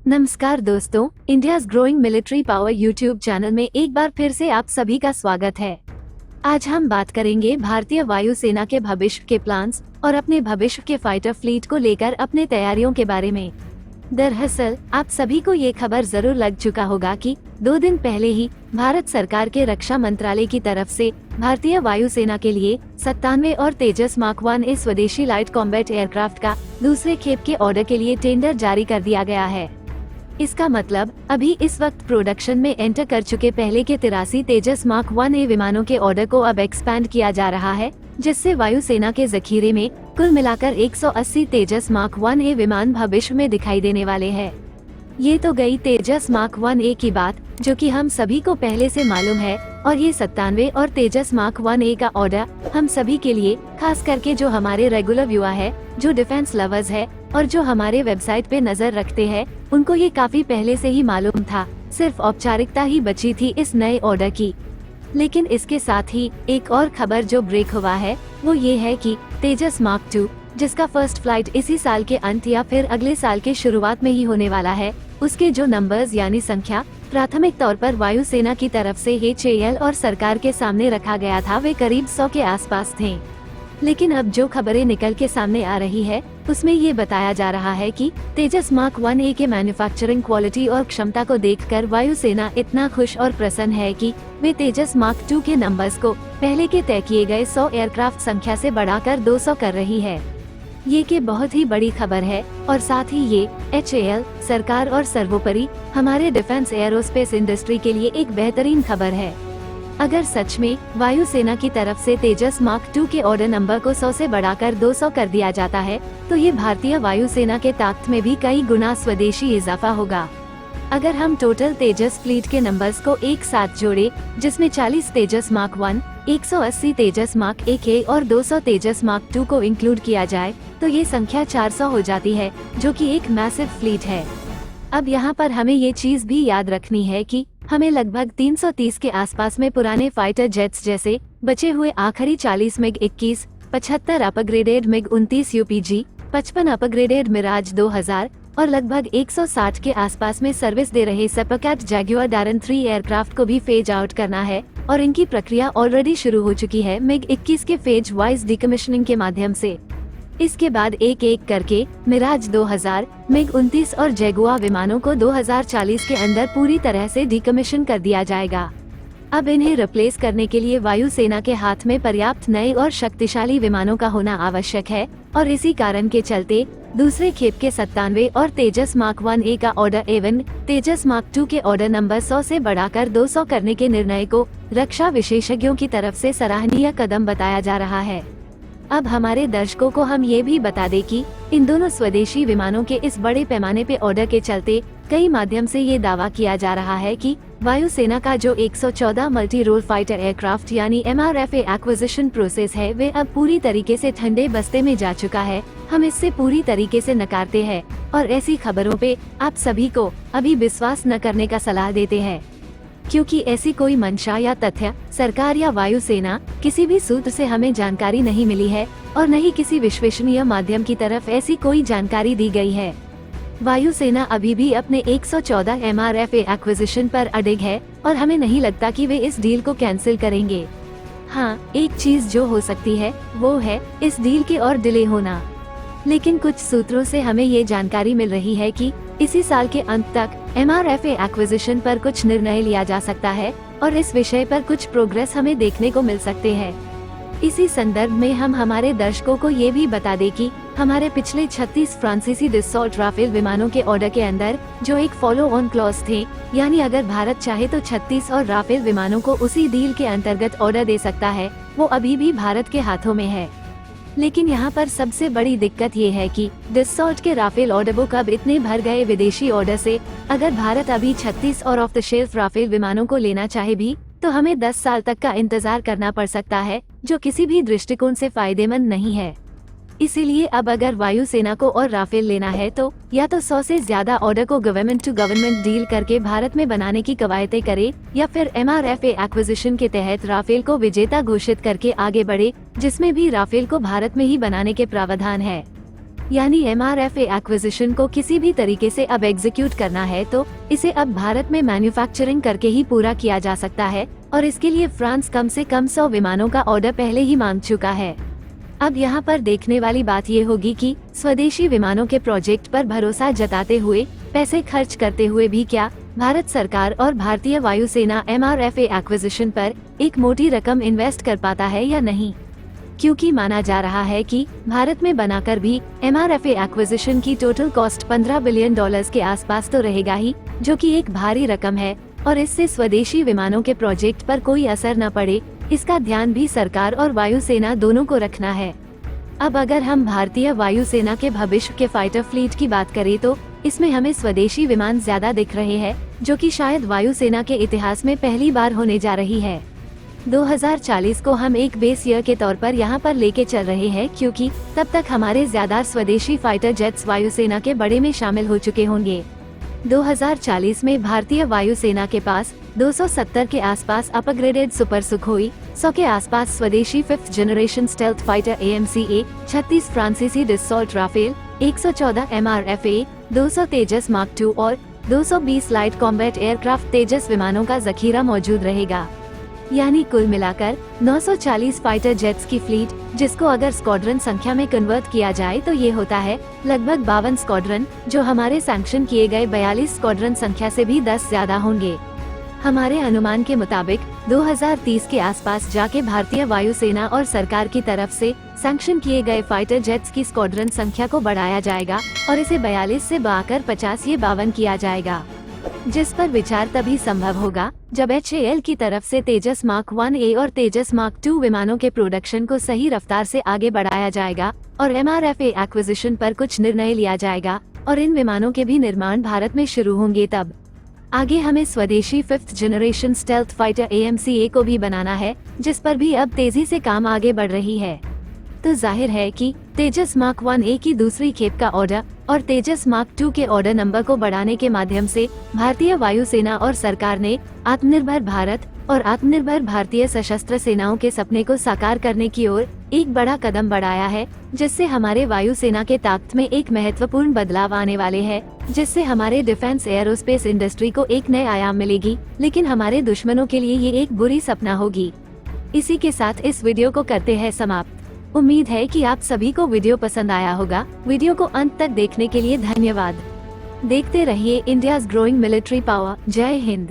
नमस्कार दोस्तों, India's growing military power YouTube channel में एक बार फिर से आप सभी का स्वागत है। आज हम बात करेंगे भारतीय वायुसेना के भविष्य के प्लान्स और अपने भविष्य के फाइटर फ्लीट को लेकर अपने तैयारियों के बारे में। दरअसल आप सभी को ये खबर जरूर लग चुका होगा कि 2 दिन पहले ही भारत सरकार के रक्षा मंत्रालय की तरफ से भारतीय वायुसेना के लिए 97 और तेजस मार्क 1 स्वदेशी लाइट कॉम्बैट एयरक्राफ्ट का दूसरे खेप के ऑर्डर के लिए टेंडर जारी कर दिया गया है। इसका मतलब अभी इस वक्त प्रोडक्शन में एंटर कर चुके पहले के 83 तेजस मार्क 1 विमानों के ऑर्डर को अब एक्सपैंड किया जा रहा है, जिससे वायुसेना के जखीरे में कुल मिलाकर 180 तेजस मार्क 1 विमान भविष्य में दिखाई देने वाले हैं। ये तो गई तेजस मार्क 1 की बात, जो कि हम सभी को पहले से मालूम है, और ये 97 और तेजस मार्क 1 का ऑर्डर हम सभी के लिए, खास करके जो हमारे रेगुलर व्यूअर है, जो डिफेंस लवर्स है और जो हमारे वेबसाइट पे नजर रखते हैं, उनको ये काफी पहले से ही मालूम था। सिर्फ औपचारिकता ही बची थी इस नए ऑर्डर की। लेकिन इसके साथ ही एक और खबर जो ब्रेक हुआ है वो ये है कि तेजस मार्क 2, जिसका फर्स्ट फ्लाइट इसी साल के अंत या फिर अगले साल के शुरुआत में ही होने वाला है, उसके जो नंबर्स यानी संख्या प्राथमिक तौर पर वायुसेना की तरफ से HAL और सरकार के सामने रखा गया था, वे करीब 100 के आसपास थे। लेकिन अब जो खबरें निकल के सामने आ रही है उसमें ये बताया जा रहा है कि तेजस मार्क 1 के मैन्युफैक्चरिंग क्वालिटी और क्षमता को देखकर वायुसेना इतना खुश और प्रसन्न है कि वे तेजस मार्क 2 के नंबर्स को पहले के तय किए गए 100 एयरक्राफ्ट संख्या से बढ़ाकर 200 कर रही है। ये के बहुत ही बड़ी खबर है और साथ ही ये HAL, सरकार और सर्वोपरि हमारे डिफेंस एरोस्पेस इंडस्ट्री के लिए एक बेहतरीन खबर है। अगर सच में वायुसेना की तरफ से तेजस मार्क 2 के ऑर्डर नंबर को 100 से बढ़ाकर 200 कर दिया जाता है, तो ये भारतीय वायुसेना के ताकत में भी कई गुना स्वदेशी इजाफा होगा। अगर हम टोटल तेजस फ्लीट के नंबर्स को एक साथ जोड़े, जिसमें 40 तेजस मार्क 1, 180 तेजस मार्क 1 और 200 तेजस मार्क 2 को इंक्लूड किया जाए, तो ये संख्या 400 हो जाती है, जो कि एक मैसिव फ्लीट है। अब यहाँ पर हमें ये चीज भी याद रखनी है कि हमें लगभग 330 के आसपास में पुराने फाइटर जेट्स जैसे बचे हुए आखिरी 40 MiG 21, 75 upgraded MiG 29 UPG, 55 upgraded Mirage 2000 और लगभग 160 के आसपास में सर्विस दे रहे सेपरकैट जैग्वार डारन 3 एयरक्राफ्ट को भी फेज आउट करना है, और इनकी प्रक्रिया ऑलरेडी शुरू हो चुकी है मिग 21 के फेज वाइज डिकमिशनिंग के माध्यम से। इसके बाद एक एक करके मिराज 2000, मिग 29 और जैगुआर विमानों को 2040 के अंदर पूरी तरह से डिकमिशन कर दिया जाएगा। अब इन्हें रिप्लेस करने के लिए वायुसेना के हाथ में पर्याप्त नए और शक्तिशाली विमानों का होना आवश्यक है, और इसी कारण के चलते दूसरे खेप के 97 और तेजस मार्क 1 का ऑर्डर एवं तेजस मार्क 2 के ऑर्डर नंबर 100 से बढ़ाकर 200 करने के निर्णय को रक्षा विशेषज्ञों की तरफ से सराहनीय कदम बताया जा रहा है। अब हमारे दर्शकों को हम ये भी बता दें कि इन दोनों स्वदेशी विमानों के इस बड़े पैमाने पे ऑर्डर के चलते कई माध्यम से ये दावा किया जा रहा है कि वायुसेना का जो 114 मल्टी रोल फाइटर एयरक्राफ्ट यानी MRFA एक्विजिशन प्रोसेस है, वे अब पूरी तरीके से ठंडे बस्ते में जा चुका है। हम इससे पूरी तरीके से नकारते हैं और ऐसी खबरों पे आप सभी को अभी विश्वास न करने का सलाह देते हैं, क्योंकि ऐसी कोई मंशा या तथ्य सरकार या वायुसेना किसी भी सूत्र से हमें जानकारी नहीं मिली है, और न ही किसी विश्वसनीय माध्यम की तरफ ऐसी कोई जानकारी दी गई है। वायुसेना अभी भी अपने 114 MRFA एक्विजिशन पर अडिग है और हमें नहीं लगता कि वे इस डील को कैंसिल करेंगे। हाँ, एक चीज जो हो सकती है वो है इस डील के और डिले होना। लेकिन कुछ सूत्रों से हमें ये जानकारी मिल रही है कि इसी साल के अंत तक MRFA एक्विजिशन पर कुछ निर्णय लिया जा सकता है और इस विषय पर कुछ प्रोग्रेस हमें देखने को मिल सकते हैं। इसी संदर्भ में हम हमारे दर्शकों को ये भी बता दें कि हमारे पिछले 36 फ्रांसीसी डिसॉल्ट राफेल विमानों के ऑर्डर के अंदर जो एक फॉलो ऑन क्लॉज थे, यानी अगर भारत चाहे तो 36 और राफेल विमानों को उसी डील के अंतर्गत ऑर्डर दे सकता है, वो अभी भी भारत के हाथों में है। लेकिन यहाँ पर सबसे बड़ी दिक्कत ये है कि डिसॉल्ट के राफेल ऑर्डर बुक अब इतने भर गए विदेशी ऑर्डर से, अगर भारत अभी 36 और ऑफ द शेल्फ राफेल विमानों को लेना चाहे भी, तो हमें 10 साल तक का इंतजार करना पड़ सकता है, जो किसी भी दृष्टिकोण से फायदेमंद नहीं है। इसीलिए अब अगर वायुसेना को और राफेल लेना है तो या तो 100 से ज्यादा ऑर्डर को गवर्नमेंट टू गवर्नमेंट डील करके भारत में बनाने की कवायदें करे, या फिर MRFA एक्विजिशन के तहत राफेल को विजेता घोषित करके आगे बढ़े, जिसमें भी राफेल को भारत में ही बनाने के प्रावधान है। यानी MRFA एक्विजिशन को किसी भी तरीके से अब एग्जीक्यूट करना है तो इसे अब भारत में मैन्युफैक्चरिंग करके ही पूरा किया जा सकता है, और इसके लिए फ्रांस कम से कम 100 विमानों का ऑर्डर पहले ही मांग चुका है। अब यहाँ पर देखने वाली बात ये होगी कि स्वदेशी विमानों के प्रोजेक्ट पर भरोसा जताते हुए, पैसे खर्च करते हुए भी क्या भारत सरकार और भारतीय वायुसेना MRFA एक्विजिशन पर एक मोटी रकम इन्वेस्ट कर पाता है या नहीं, क्योंकि माना जा रहा है कि भारत में बनाकर भी MRFA एक्विजिशन की टोटल कॉस्ट $15 बिलियन के आसपास तो रहेगा ही, जो कि एक भारी रकम है, और इससे स्वदेशी विमानों के प्रोजेक्ट पर कोई असर न पड़े, इसका ध्यान भी सरकार और वायुसेना दोनों को रखना है। अब अगर हम भारतीय वायुसेना के भविष्य के फाइटर फ्लीट की बात करें तो इसमें हमें स्वदेशी विमान ज्यादा दिख रहे हैं, जो कि शायद वायुसेना के इतिहास में पहली बार होने जा रही है। 2040 को हम एक बेस ईयर के तौर पर यहाँ पर लेके चल रहे हैं, क्योंकि तब तक हमारे ज्यादा स्वदेशी फाइटर जेट्स वायुसेना के बड़े में शामिल हो चुके होंगे। 2040 में भारतीय वायुसेना के पास 270 के आसपास अपग्रेडेड सुपर सुखोई, 100 के आसपास स्वदेशी 5th generation stealth fighter AMCA, 36 फ्रांसीसी डिसॉल्ट राफेल, 114 MRFA, 200 तेजस मार्क II और 220 लाइट कॉम्बैट एयरक्राफ्ट तेजस विमानों का जखीरा मौजूद रहेगा। यानी कुल मिलाकर 940 फाइटर जेट्स की फ्लीट, जिसको अगर स्क्वाड्रन संख्या में कन्वर्ट किया जाए तो ये होता है लगभग 52 स्क्वाड्रन, जो हमारे सैंक्शन किए गए 42 स्क्वाड्रन संख्या से भी 10 ज्यादा होंगे। हमारे अनुमान के मुताबिक 2030 के आसपास जाके भारतीय वायुसेना और सरकार की तरफ से सैंक्शन किए गए फाइटर जेट्स की स्क्वाड्रन संख्या को बढ़ाया जाएगा और इसे 42 से बढ़ाकर 50 या 52 किया जाएगा, जिस पर विचार तभी संभव होगा जब HAL की तरफ से तेजस मार्क 1A और तेजस मार्क II विमानों के प्रोडक्शन को सही रफ्तार से आगे बढ़ाया जाएगा और MRFA एक्विजिशन पर कुछ निर्णय लिया जाएगा और इन विमानों के भी निर्माण भारत में शुरू होंगे। तब आगे हमें स्वदेशी 5th generation stealth fighter AMCA को भी बनाना है, जिस पर भी अब तेजी से काम आगे बढ़ रही है। तो जाहिर है कि तेजस मार्क 1A की दूसरी खेप का ऑर्डर और तेजस मार्क II के ऑर्डर नंबर को बढ़ाने के माध्यम से भारतीय वायुसेना और सरकार ने आत्मनिर्भर भारत और आत्मनिर्भर भारतीय सशस्त्र सेनाओं के सपने को साकार करने की ओर एक बड़ा कदम बढ़ाया है, जिससे हमारे वायुसेना के ताकत में एक महत्वपूर्ण बदलाव आने वाले हैं, जिससे हमारे डिफेंस एयरोस्पेस इंडस्ट्री को एक नए आयाम मिलेगी, लेकिन हमारे दुश्मनों के लिए ये एक बुरी सपना होगी। इसी के साथ इस वीडियो को करते हैं समाप्त। उम्मीद है कि आप सभी को वीडियो पसंद आया होगा। वीडियो को अंत तक देखने के लिए धन्यवाद। देखते रहिए इंडियाज ग्रोइंग मिलिट्री पावर। जय हिंद।